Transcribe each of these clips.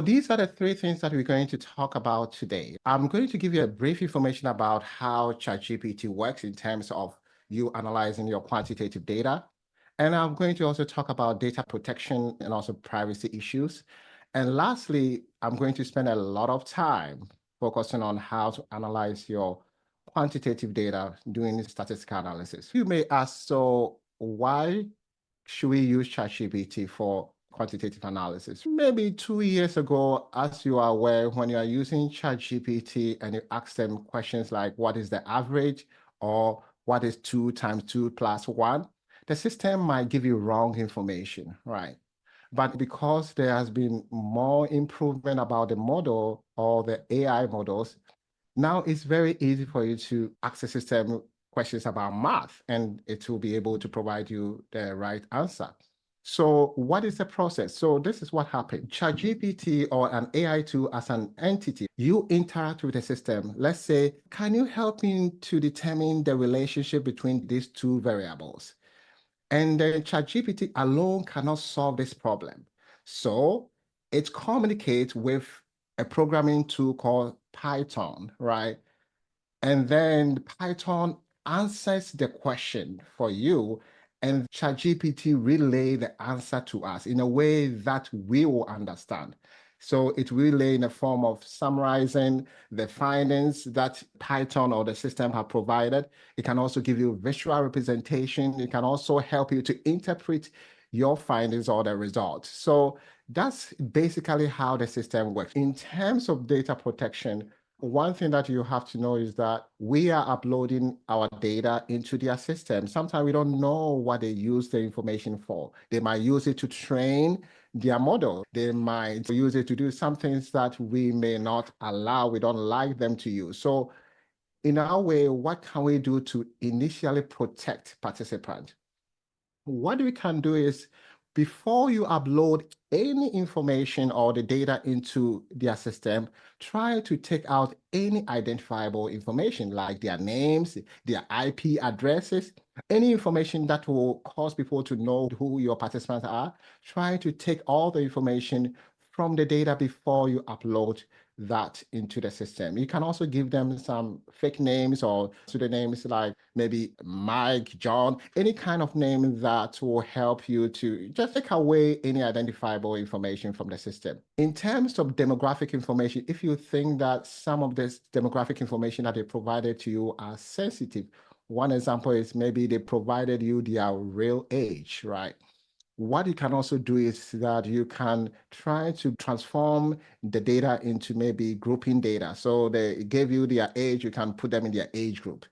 These are the three things that we're going to talk about today. I'm going to give you a brief information about how ChatGPT works in terms of you analyzing your quantitative data. And I'm going to also talk about data protection and also privacy issues. And lastly, I'm going to spend a lot of time focusing on how to analyze your quantitative data doing statistical analysis. You may ask, so why should we use ChatGPT for quantitative analysis? Maybe 2 years ago, as you are aware, when you are using ChatGPT and you ask them questions like, what is the average? Or what is 2 times 2 plus 1? The system might give you wrong information, right? But because there has been more improvement about the model or the AI models, now it's very easy for you to ask the system questions about math, and it will be able to provide you the right answer. So what is the process? So this is what happened. ChatGPT or an AI tool as an entity, you interact with the system. Let's say, can you help me to determine the relationship between these two variables? And then ChatGPT alone cannot solve this problem. So it communicates with a programming tool called Python, right? And then Python answers the question for you, and ChatGPT relay the answer to us in a way that we will understand. So it relay in the form of summarizing the findings that Python or the system have provided. It can also give you visual representation. It can also help you to interpret your findings or the results. So that's basically how the system works. In terms of data protection, one thing that you have to know is that we are uploading our data into their system. Sometimes we don't know what they use the information for. They might use it to train their model. They might use it to do some things that we may not allow, we don't like them to use. So in our way, what can we do to initially protect participants? What we can do is, before you upload any information or the data into their system, try to take out any identifiable information like their names, their IP addresses, any information that will cause people to know who your participants are. Try to take all the information from the data before you upload that into the system. You can also give them some fake names or pseudonyms like maybe Mike, John, any kind of name that will help you to just take away any identifiable information from the system. In terms of demographic information, if you think that some of this demographic information that they provided to you are sensitive, one example is maybe they provided you their real age, right? What you can also do is that you can try to transform the data into maybe grouping data. So they gave you their age, you can put them in their age group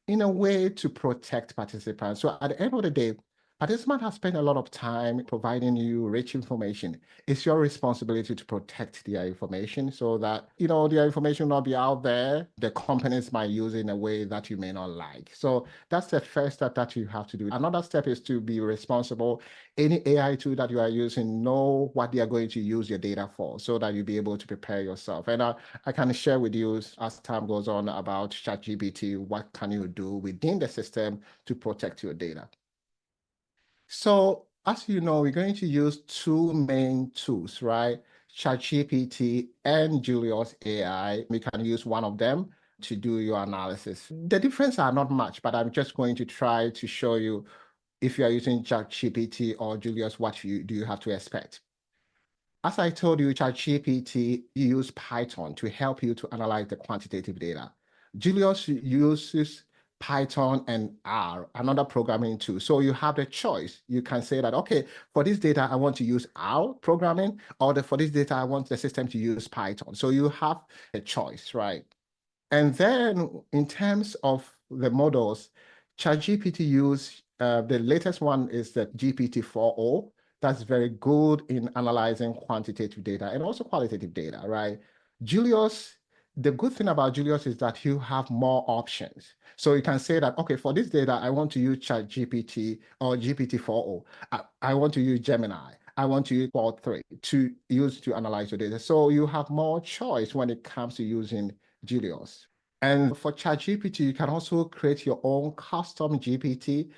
in a way to protect participants. So at the end of the day, participants have spent a lot of time providing you rich information. It's your responsibility to protect their information so that, their information will not be out there. The companies might use it in a way that you may not like. So that's the first step that you have to do. Another step is to be responsible. Any AI tool that you are using, know what they are going to use your data for so that you'll be able to prepare yourself. And I can share with you as time goes on about ChatGPT, what can you do within the system to protect your data. So as you know, we're going to use two main tools, right? ChatGPT and Julius AI. We can use one of them to do your analysis. The difference are not much, but I'm just going to try to show you, if you are using ChatGPT or Julius, what do you have to expect? As I told you, ChatGPT uses Python to help you to analyze the quantitative data. Julius uses Python and R, another programming tool. So you have the choice. You can say that, okay, for this data, I want to use R programming, or for this data, I want the system to use Python. So you have a choice, right? And then in terms of the models, ChatGPT use the latest one is the GPT-4o. That's very good in analyzing quantitative data and also qualitative data, right? Julius, the good thing about Julius is that you have more options. So you can say that, okay, for this data, I want to use ChatGPT or GPT-4o. I want to use Gemini. I want to use Claude 3 to use to analyze your data. So you have more choice when it comes to using Julius. And for ChatGPT, you can also create your own custom GPT.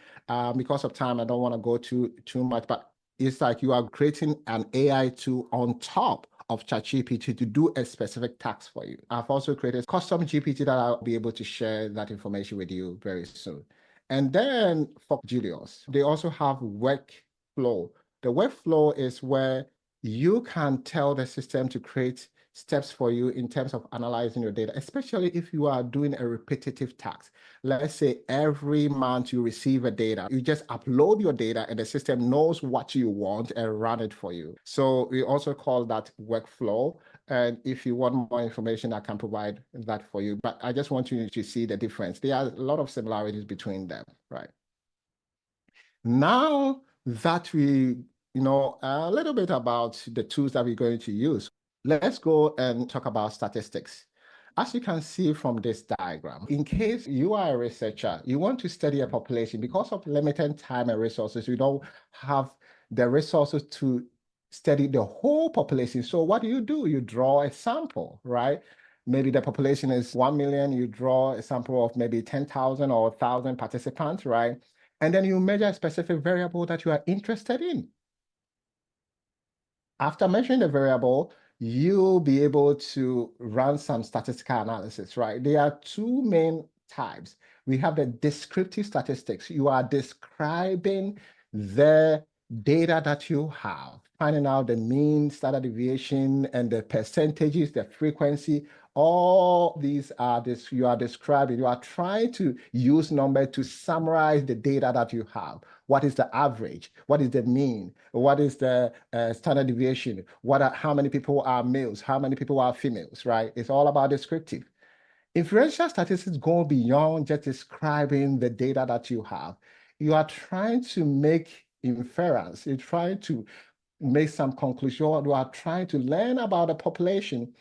Because of time, I don't want to go too much, but it's like you are creating an AI tool on top of ChatGPT to do a specific task for you. I've also created custom GPT that I'll be able to share that information with you very soon. And then for Julius, they also have workflow. The workflow is where you can tell the system to create steps for you in terms of analyzing your data, especially if you are doing a repetitive task. Let's say every month you receive a data, you just upload your data and the system knows what you want and run it for you. So we also call that workflow. And if you want more information, I can provide that for you. But I just want you to see the difference. There are a lot of similarities between them, right? Now that we know a little bit about the tools that we're going to use, let's go and talk about statistics. As you can see from this diagram, in case you are a researcher, you want to study a population, because of limited time and resources, you don't have the resources to study the whole population. So what do? You draw a sample, right? Maybe the population is 1 million, you draw a sample of maybe 10,000 or 1,000 participants, right? And then you measure a specific variable that you are interested in. After measuring the variable, you'll be able to run some statistical analysis, right? There are two main types. We have the descriptive statistics. You are describing the data that you have, finding out the mean, standard deviation, and the percentages, the frequency. All these are this you are describing. You are trying to use numbers to summarize the data that you have. What is the average? What is the mean? What is the standard deviation? How many people are males? How many people are females, right? It's all about descriptive. Inferential statistics go beyond just describing the data that you have. You are trying to make inference. You're trying to make some conclusion. You are trying to learn about the population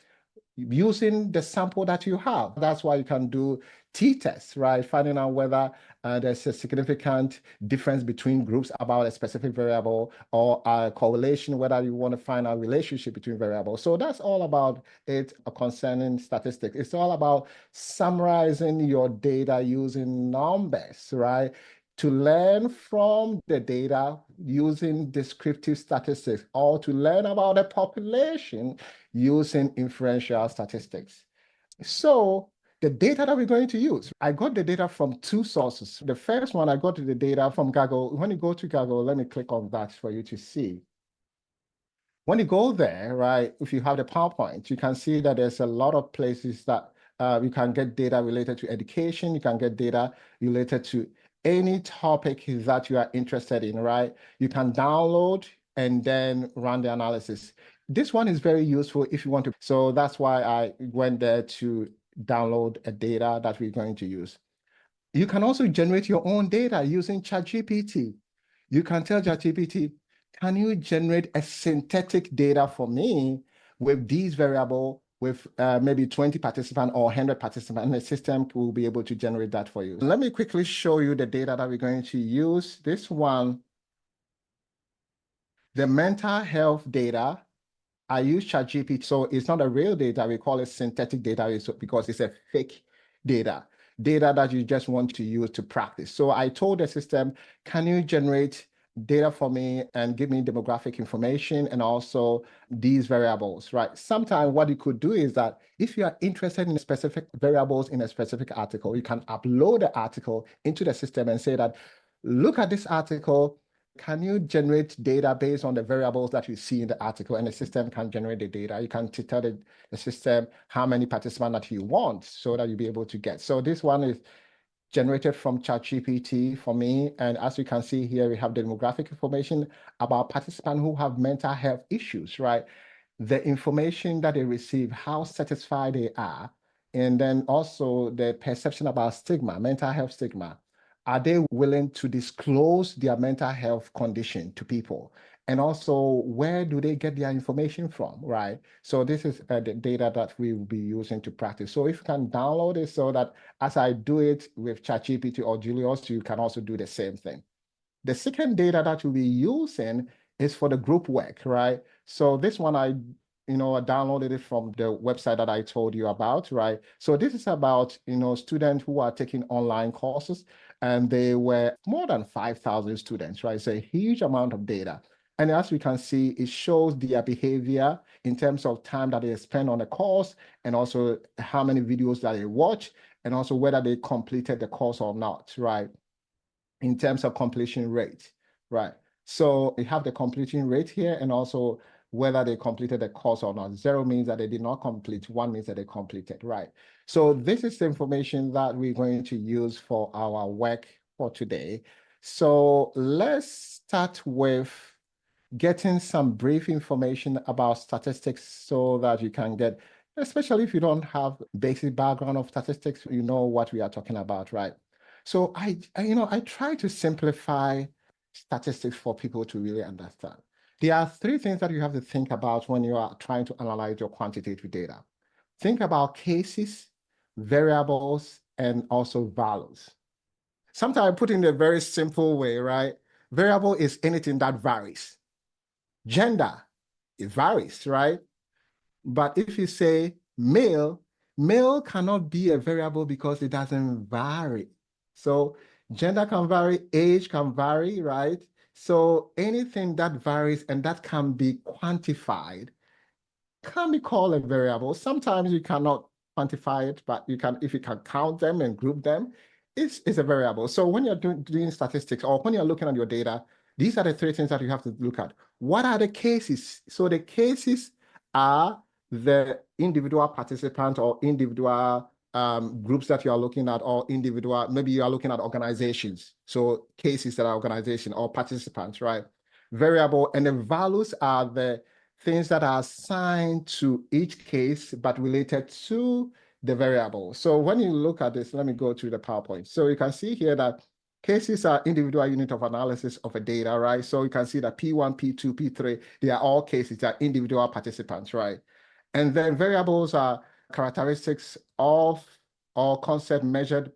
using the sample that you have. That's why you can do t-tests, right? Finding out whether there's a significant difference between groups about a specific variable, or a correlation, whether you want to find a relationship between variables. So that's all about it concerning statistics. It's all about summarizing your data using numbers, right? To learn from the data using descriptive statistics, or to learn about the population using inferential statistics. So the data that we're going to use, I got the data from two sources. The first one, I got the data from Kaggle. When you go to Kaggle, let me click on that for you to see. When you go there, right, if you have the PowerPoint, you can see that there's a lot of places that you can get data related to education. You can get data related to any topic that you are interested in, right? You can download and then run the analysis. This one is very useful if you want to. So that's why I went there to download a data that we're going to use. You can also generate your own data using ChatGPT. You can tell ChatGPT, can you generate a synthetic data for me with these variable with maybe 20 participants or 100 participants, and the system will be able to generate that for you. Let me quickly show you the data that we're going to use. This one, the mental health data, I use ChatGPT, so it's not a real data. We call it synthetic data because it's a fake data that you just want to use to practice. So I told the system, can you generate data for me and give me demographic information and also these variables, right? Sometimes what you could do is that if you are interested in specific variables in a specific article, you can upload the article into the system and say that, look at this article. Can you generate data based on the variables that you see in the article? And the system can generate the data. You can tell the system how many participants that you want so that you'll be able to get. So this one is generated from ChatGPT for me. And as you can see here, we have demographic information about participants who have mental health issues, right? The information that they receive, how satisfied they are, and then also the perception about stigma, mental health stigma. Are they willing to disclose their mental health condition to people? And also, where do they get their information from, right? So this is the data that we will be using to practice. So if you can download it so that as I do it with ChatGPT or Julius, you can also do the same thing. The second data that you'll be using is for the group work, right? So this one I downloaded it from the website that I told you about, right? So this is about, students who are taking online courses, and they were more than 5,000 students, right? It's a huge amount of data. And as we can see, it shows their behavior in terms of time that they spend on the course, and also how many videos that they watch, and also whether they completed the course or not, right? In terms of completion rate, right? So we have the completion rate here, and also whether they completed the course or not. 0 means that they did not complete, 1 means that they completed, right? So this is the information that we're going to use for our work for today. So let's start with getting some brief information about statistics so that you can get, especially if you don't have basic background of statistics, you know what we are talking about, right? So I try to simplify statistics for people to really understand. There are 3 things that you have to think about when you are trying to analyze your quantitative data. Think about cases, variables, and also values. Sometimes I put in a very simple way, right? Variable is anything that varies. Gender, it varies, right? But if you say male, male cannot be a variable because it doesn't vary. So gender can vary, age can vary, right? So anything that varies and that can be quantified can be called a variable. Sometimes you cannot quantify it, but you can, if you can count them and group them, it's a variable. So when you're doing statistics, or when you're looking at your data, these are the 3 things that you have to look at. What are the cases? So the cases are the individual participant or individual groups that you are looking at, or individual, maybe you are looking at organizations. So cases that are organization or participants, right? Variable, and the values are the things that are assigned to each case, but related to the variable. So when you look at this, let me go to the PowerPoint. So you can see here that cases are individual unit of analysis of a data, right? So you can see that P1, P2, P3, they are all cases, they are individual participants, right? And then variables are characteristics of or concept measured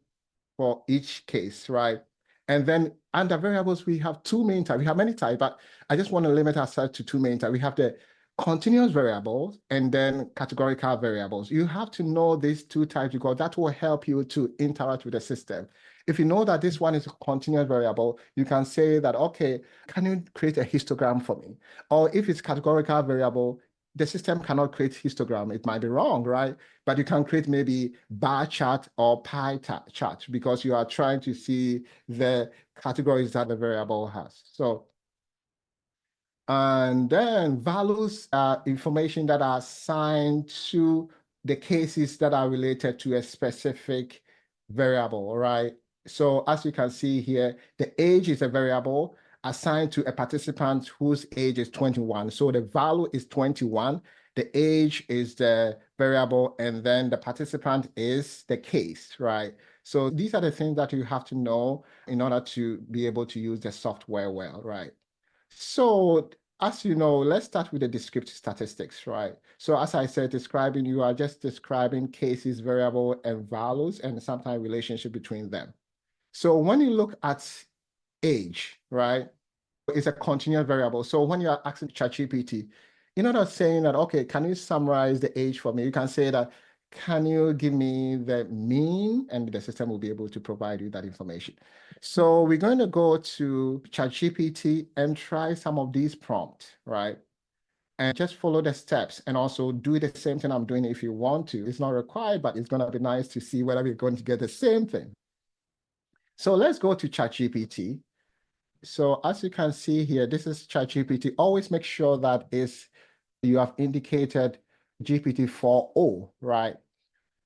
for each case, right? And then under variables, we have 2 main types. We have many types, but I just want to limit ourselves to 2 main types. We have the continuous variables and then categorical variables. You have to know these 2 types because that will help you to interact with the system. If you know that this one is a continuous variable, you can say that, okay, can you create a histogram for me? Or if it's categorical variable, the system cannot create histogram. It might be wrong, right? But you can create maybe bar chart or pie chart because you are trying to see the categories that the variable has. So, and then values are information that are assigned to the cases that are related to a specific variable, right? So as you can see here, the age is a variable assigned to a participant whose age is 21. So the value is 21. The age is the variable, and then the participant is the case, right? So these are the things that you have to know in order to be able to use the software well, right? So as you know, let's start with the descriptive statistics, right? So as I said, describing, you are just describing cases, variable, and values, and sometimes relationship between them. So when you look at age, right, it's a continuous variable. So when you're asking ChatGPT, you're not saying that, okay, can you summarize the age for me? You can say that, can you give me the mean? And the system will be able to provide you that information. So we're going to go to ChatGPT and try some of these prompts, right? And just follow the steps and also do the same thing I'm doing if you want to. It's not required, but it's going to be nice to see whether we're going to get the same thing. So let's go to ChatGPT. So as you can see here, this is ChatGPT. Always make sure that you have indicated GPT-4o, right?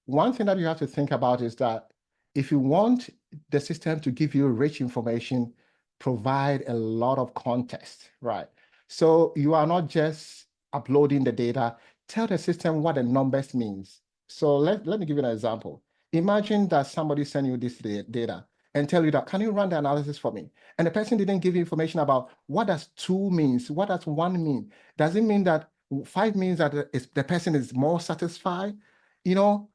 One thing that you have to think about is that if you want the system to give you rich information, provide a lot of context, right? So you are not just uploading the data, tell the system what the numbers means. So let me give you an example. Imagine that somebody sent you this data and tell you that, can you run the analysis for me? And the person didn't give you information about what does 2 means, what does 1 mean? Does it mean that 5 means that the person is more satisfied? You know,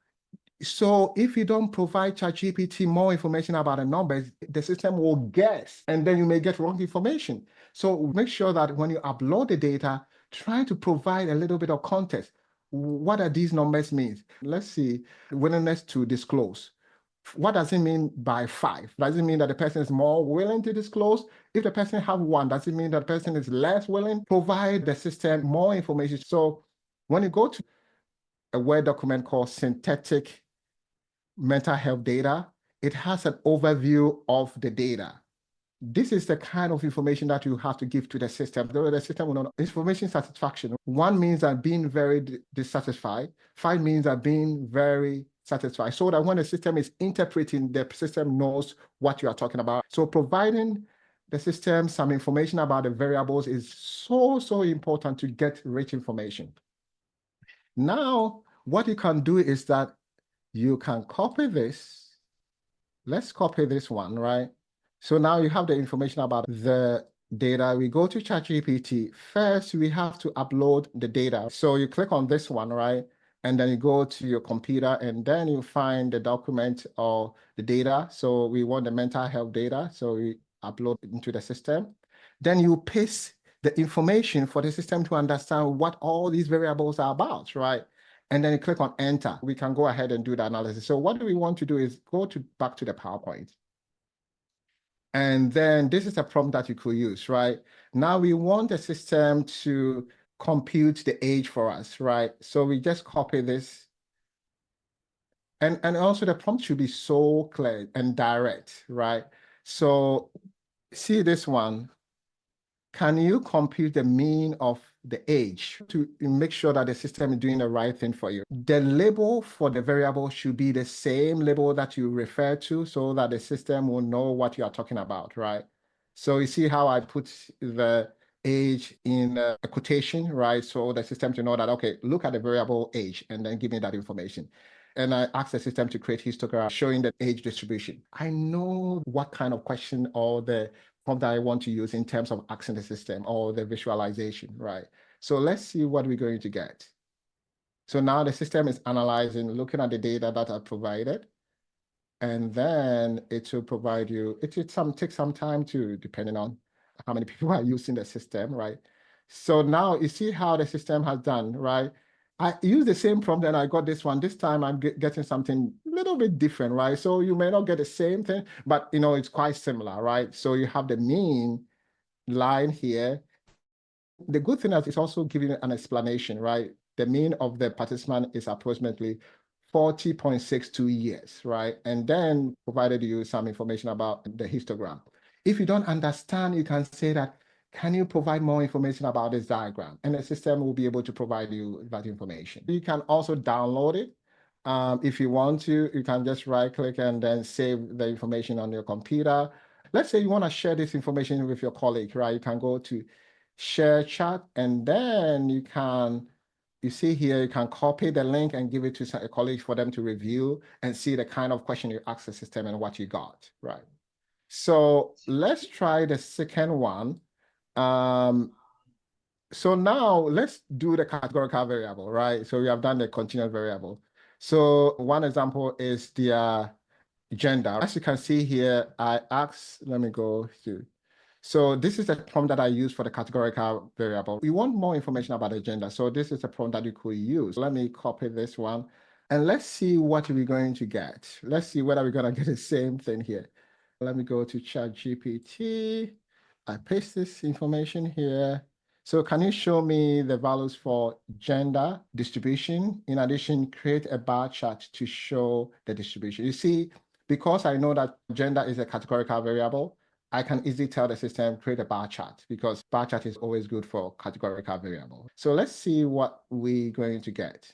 so if you don't provide ChatGPT more information about the numbers, the system will guess, and then you may get wrong information. So make sure that when you upload the data, try to provide a little bit of context. What are these numbers mean? Let's see, willingness to disclose. What does it mean by 5? Does it mean that the person is more willing to disclose? If the person have 1, does it mean that the person is less willing? Provide the system more information. So when you go to a Word document called synthetic mental health data, it has an overview of the data. This is the kind of information that you have to give to the system. The system will not. Information satisfaction. 1 means that being very dissatisfied. 5 means that being very satisfied. So that when the system is interpreting, the system knows what you are talking about. So providing the system some information about the variables is so important to get rich information. Now, what you can do is that you can copy this. Let's copy this one, right? So now you have the information about the data. We go to ChatGPT. First, we have to upload the data. So you click on this one, right? And then you go to your computer and then you find the document or the data. So we want the mental health data. So we upload it into the system. Then you paste the information for the system to understand what all these variables are about, right? And then you click on enter. We can go ahead and do the analysis. So what we want to do is go back to the PowerPoint. And then this is a prompt that you could use, right? Now we want the system to compute the age for us, right? So we just copy this. And also the prompt should be so clear and direct, right? So see this one. Can you compute the mean of the age to make sure that the system is doing the right thing for you? The label for the variable should be the same label that you refer to so that the system will know what you are talking about, right? So you see how I put the age in a quotation, right? So the system to know that, okay, look at the variable age and then give me that information. And I ask the system to create histogram showing the age distribution. I know what kind of question or the prompt that I want to use in terms of asking the system or the visualization, right? So let's see what we're going to get. So now the system is analyzing, looking at the data that I provided, and then it will provide you, it will take some time to, depending on how many people are using the system, right? So now you see how the system has done, right? I use the same prompt and I got this one. This time I'm getting something a little bit different, right? So you may not get the same thing, but it's quite similar, right? So you have the mean line here. The good thing is it's also giving an explanation, right? The mean of the participant is approximately 40.62 years, right? And then provided you some information about the histogram. If you don't understand, you can say that, can you provide more information about this diagram? And the system will be able to provide you that information. You can also download it. If you want to, you can just right click and then save the information on your computer. Let's say you want to share this information with your colleague, right? You can go to share chat and then you see here, you can copy the link and give it to a colleague for them to review and see the kind of question you ask the system and what you got, right? So let's try the second one. So now let's do the categorical variable, right? So we have done the continuous variable. So one example is the gender. As you can see here, I asked, let me go to, so this is a prompt that I use for the categorical variable. We want more information about the gender. So this is a prompt that you could use. Let me copy this one and let's see what we're going to get. Let's see whether we're going to get the same thing here. Let me go to ChatGPT. I paste this information here. So can you show me the values for gender distribution? In addition, create a bar chart to show the distribution. You see, because I know that gender is a categorical variable, I can easily tell the system create a bar chart because bar chart is always good for categorical variable. So let's see what we're going to get.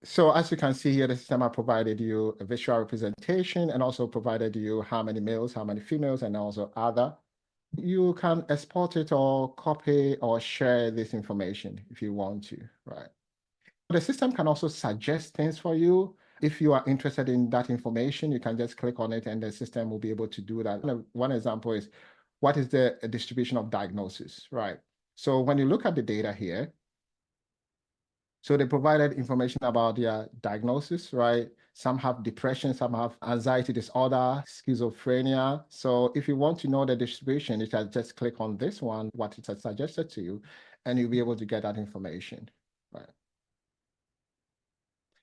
So as you can see here, the system has provided you a visual representation and also provided you how many males, how many females, and also other. You can export it or copy or share this information if you want to, right? The system can also suggest things for you. If you are interested in that information, you can just click on it and the system will be able to do that. One example is, what is the distribution of diagnosis, right? So when you look at the data here, so they provided information about their diagnosis, right? Some have depression, some have anxiety disorder, schizophrenia. So if you want to know the distribution, you can just click on this one, what it has suggested to you, and you'll be able to get that information, right?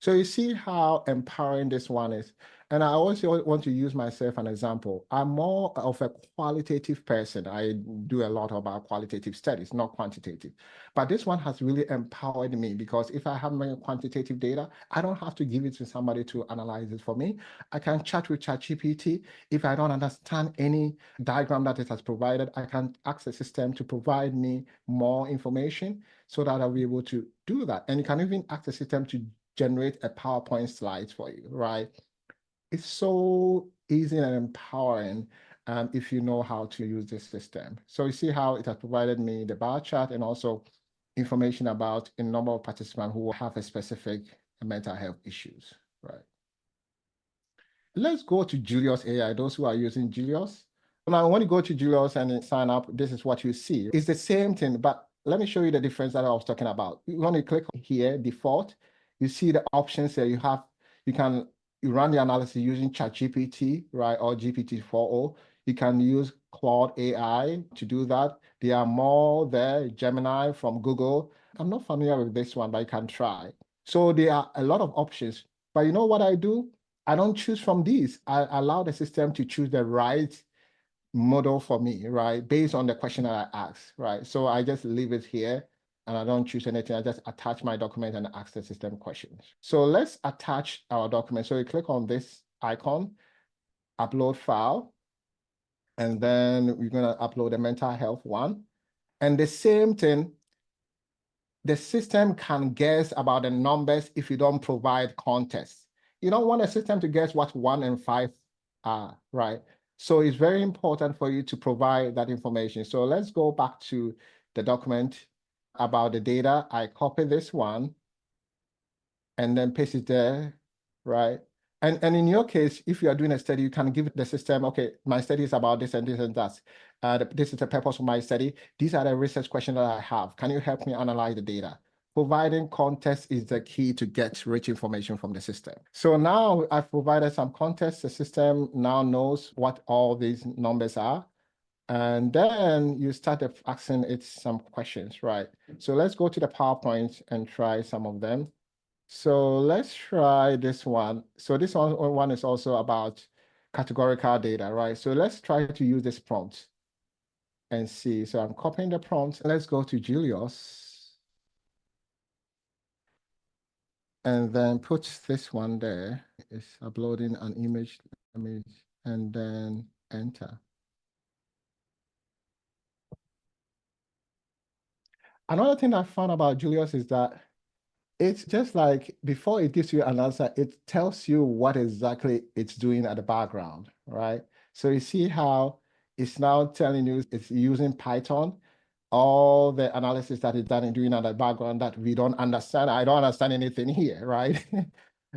So you see how empowering this one is. And I also want to use myself an example. I'm more of a qualitative person. I do a lot about qualitative studies, not quantitative. But this one has really empowered me because if I have my quantitative data, I don't have to give it to somebody to analyze it for me. I can chat with ChatGPT. If I don't understand any diagram that it has provided, I can ask the system to provide me more information so that I'll be able to do that. And you can even ask the system to generate a PowerPoint slide for you, right? It's so easy and empowering if you know how to use this system. So you see how it has provided me the bar chart and also information about a number of participants who have a specific mental health issues, right? Let's go to Julius AI, those who are using Julius. Now, when you go to Julius and sign up, this is what you see. It's the same thing, but let me show you the difference that I was talking about. When you click here, default, you see the options there. You run the analysis using ChatGPT, right, or GPT-4o. You can use Claude AI to do that. There are more there, Gemini from Google. I'm not familiar with this one, but you can try. So there are a lot of options. But you know what I do? I don't choose from these. I allow the system to choose the right model for me, right? Based on the question that I ask, right? So I just leave it here and I don't choose anything. I just attach my document and ask the system questions. So let's attach our document. So you click on this icon, upload file, and then we're going to upload the mental health one. And the same thing, the system can guess about the numbers if you don't provide context. You don't want a system to guess what 1 and 5 are, right? So it's very important for you to provide that information. So let's go back to the document about the data. I copy this one and then paste it there, right? And in your case, if you are doing a study, you can give the system, okay, my study is about this and this and that. This is the purpose of my study. These are the research questions that I have. Can you help me analyze the data? Providing context is the key to get rich information from the system. So now I've provided some context. The system now knows what all these numbers are. And then you start asking it some questions, right? So let's go to the PowerPoint and try some of them. So let's try this one. So this one is also about categorical data, right? So let's try to use this prompt and see. So I'm copying the prompt. Let's go to Julius and then put this one there. It's uploading an image, and then enter. Another thing I found about Julius is that it's just like before it gives you an answer, it tells you what exactly it's doing at the background, right? So you see how it's now telling you it's using Python, all the analysis that it's done in doing at the background that we don't understand. I don't understand anything here, right?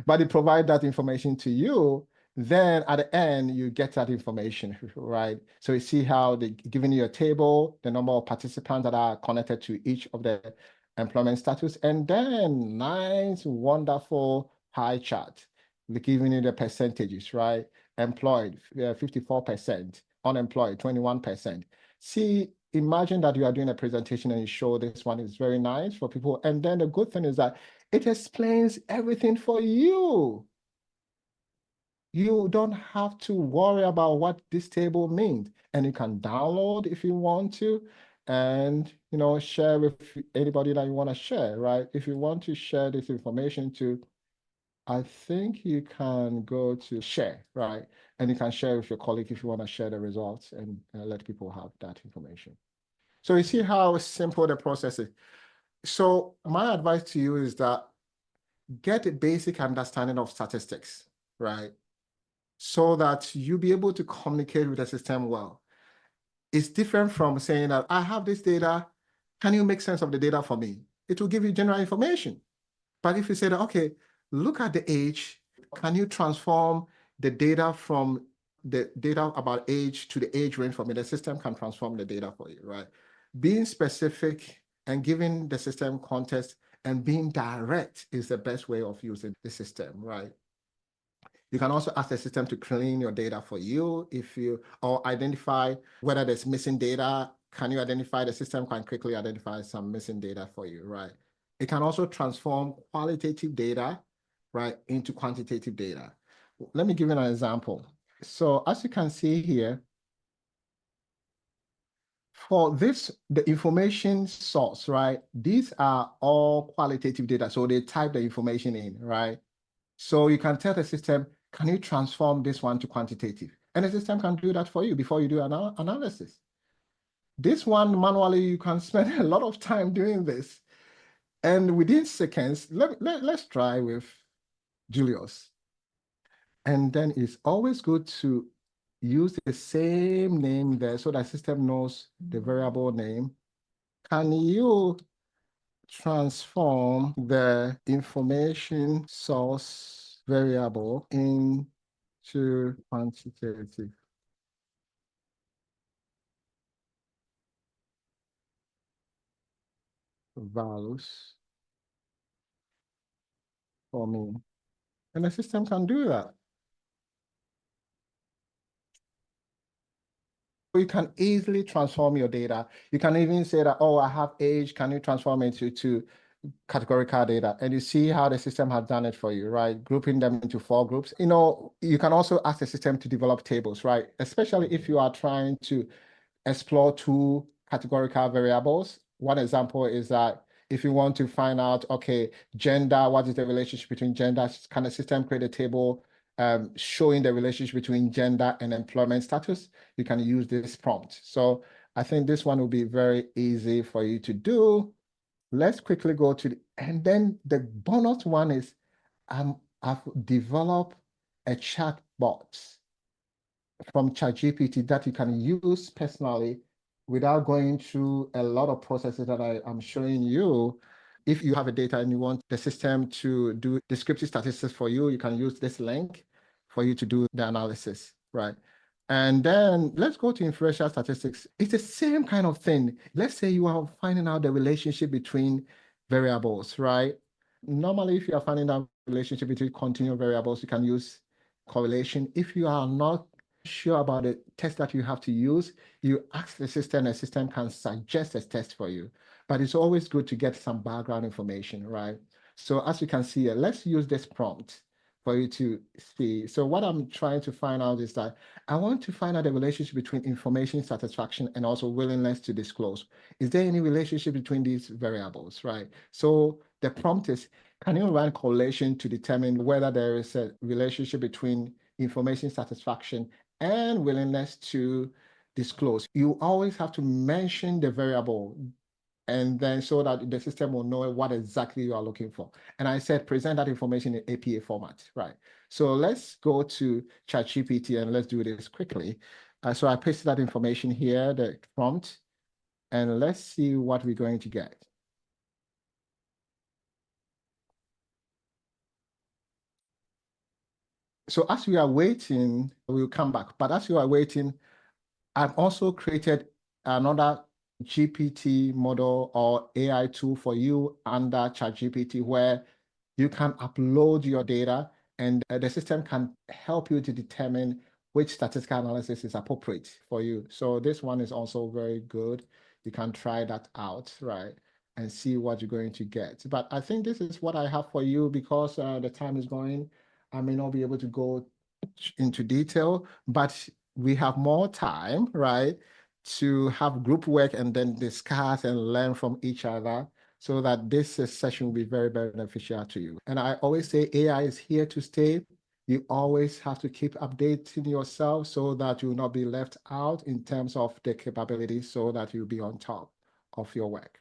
But it provides that information to you. Then at the end, you get that information, right? So you see how they're giving you a table, the number of participants that are connected to each of the employment status, and then nice, wonderful pie chart. They're giving you the percentages, right? Employed, 54%, unemployed, 21%. See, imagine that you are doing a presentation and you show this one is very nice for people. And then the good thing is that it explains everything for you. You don't have to worry about what this table means. And you can download if you want to, and share with anybody that you want to share, right? If you want to share this information to, I think you can go to share, right? And you can share with your colleague if you want to share the results and let people have that information. So you see how simple the process is. So my advice to you is that get a basic understanding of statistics, right? So that you be able to communicate with the system well. It's different from saying that I have this data. Can you make sense of the data for me? It will give you general information. But if you say that, okay, look at the age, can you transform the data from the data about age to the age range for me? The system can transform the data for you, right? Being specific and giving the system context and being direct is the best way of using the system, right? You can also ask the system to clean your data for you or identify whether there's missing data. Can you identify, the system can quickly identify some missing data for you, right? It can also transform qualitative data, right, into quantitative data. Let me give you an example. So as you can see here, for this, the information source, right? These are all qualitative data. So they type the information in, right? So you can tell the system, can you transform this one to quantitative? And the system can do that for you before you do analysis. This one, manually, you can spend a lot of time doing this. And within seconds, let's try with Julius. And then it's always good to use the same name there so that system knows the variable name. Can you transform the information source variable into quantitative values for me? And the system can do that. You can easily transform your data. You can even say that, oh, I have age, can you transform it to categorical data? And you see how the system has done it for you, right? Grouping them into 4 groups. You know, you can also ask the system to develop tables, right? Especially if you are trying to explore 2 categorical variables. One example is that if you want to find out, okay, gender, what is the relationship between gender? Can the system create a table showing the relationship between gender and employment status? You can use this prompt. So I think this one will be very easy for you to do. Let's quickly go to and then the bonus one is I've developed a chat bot from ChatGPT that you can use personally without going through a lot of processes that I'm showing you. If you have a data and you want the system to do descriptive statistics for you, you can use this link for you to do the analysis, right? And then let's go to inferential statistics. It's the same kind of thing. Let's say you are finding out the relationship between variables, right? Normally, if you are finding out relationship between continuous variables, you can use correlation. If you are not sure about the test that you have to use, you ask the system can suggest a test for you. But it's always good to get some background information, right? So as you can see here, let's use this prompt for you to see. So what I'm trying to find out is that I want to find out the relationship between information satisfaction and also willingness to disclose. Is there any relationship between these variables, right? So the prompt is, can you run correlation to determine whether there is a relationship between information satisfaction and willingness to disclose? You always have to mention the variable and then so that the system will know what exactly you are looking for. And I said, present that information in APA format, right? So let's go to ChatGPT and let's do this quickly. So I pasted that information here, the prompt, and let's see what we're going to get. So as we are waiting, we'll come back. But as you are waiting, I've also created another GPT model or AI tool for you under ChatGPT where you can upload your data and the system can help you to determine which statistical analysis is appropriate for you. So this one is also very good. You can try that out, right? And see what you're going to get. But I think this is what I have for you because the time is going. I may not be able to go into detail, but we have more time, right, to have group work and then discuss and learn from each other so that this session will be very, very beneficial to you. And I always say AI is here to stay. You always have to keep updating yourself so that you will not be left out in terms of the capabilities so that you'll be on top of your work.